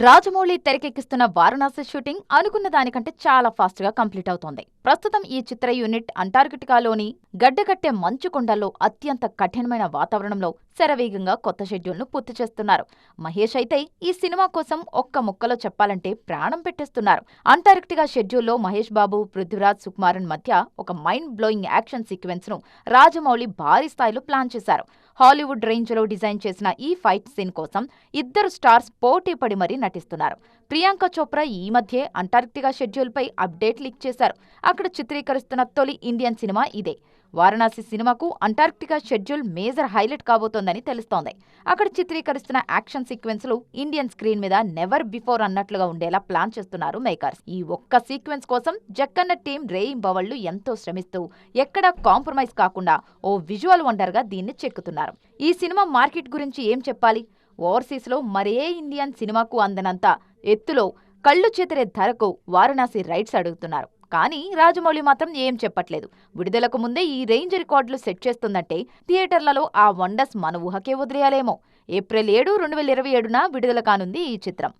Rajamouli తెరకెక్కిస్తున్న Varanasi shooting అనుకున్న దానికంటే చాలా ఫాస్ట్ గా కంప్లీట్ అవుతోంది. ప్రస్తుతం ఈ చిత్ర యూనిట్ అంటార్కిటికాలోని గడ్డకట్టే మంచు కొండల్లో అత్యంత కఠినమైన వాతావరణంలో శరవేగంగా కొత్త షెడ్యూల్ను పూర్తి చేస్తున్నారు. మహేష్ అయితే ఈ సినిమా కోసం ఒక్క ముక్కలో చెప్పాలంటే ప్రాణం పెట్టేస్తున్నారు. అంటార్కిటికా షెడ్యూల్లో మహేష్ బాబు, పృథ్వీరాజ్ సుకుమారన్ మధ్య ఒక మైండ్ బ్లోయింగ్ యాక్షన్ సీక్వెన్స్ ను రాజమౌళి భారీ స్థాయిలో ప్లాన్ చేశారు. హాలీవుడ్ రేంజ్ లో డిజైన్ చేసిన ఈ ఫైట్ సీన్ కోసం ఇద్దరు స్టార్స్ పోటీ పడి మరీ నటిస్తున్నారు. ప్రియాంక చోప్రా ఈ మధ్యే అంటార్కిటికా షెడ్యూల్ పై అప్డేట్ లీక్ చేశారు. అక్కడ చిత్రీకరిస్తున్న తొలి ఇండియన్ సినిమా ఇదే. వారణాసి సినిమాకు అంటార్కిటికా షెడ్యూల్ మేజర్ హైలైట్ కాబోతోందని తెలుస్తోంది. అక్కడ చిత్రీకరిస్తున్న యాక్షన్ సీక్వెన్స్ లు ఇండియన్ స్క్రీన్ మీద నెవర్ బిఫోర్ అన్నట్లుగా ఉండేలా ప్లాన్ చేస్తున్నారు మేకర్స్. ఈ ఒక్క సీక్వెన్స్ కోసం జక్కన్న టీం రేయింబవళ్లు ఎంతో శ్రమిస్తూ ఎక్కడా కాంప్రమైజ్ కాకుండా ఓ విజువల్ వండర్ గా దీన్ని చెక్కుతున్నారు. ఈ సినిమా మార్కెట్ గురించి ఏం చెప్పాలి? ఓవర్సీస్ లో మరే ఇండియన్ సినిమాకు అందనంత ఎత్తులో కళ్ళు చెదిరే ధరకు వారణాసి రైట్స్ అడుగుతున్నారు. కానీ రాజమౌళి మాత్రం ఏం చెప్పట్లేదు. విడుదలకు ముందే ఈ రేంజ్ రికార్డులు సెట్ చేస్తుందంటే థియేటర్లలో ఆ వండర్స్ మన ఊహకే వదిలేయాలేమో. ఏప్రిల్ 7, 2027న విడుదల కానుంది ఈ చిత్రం.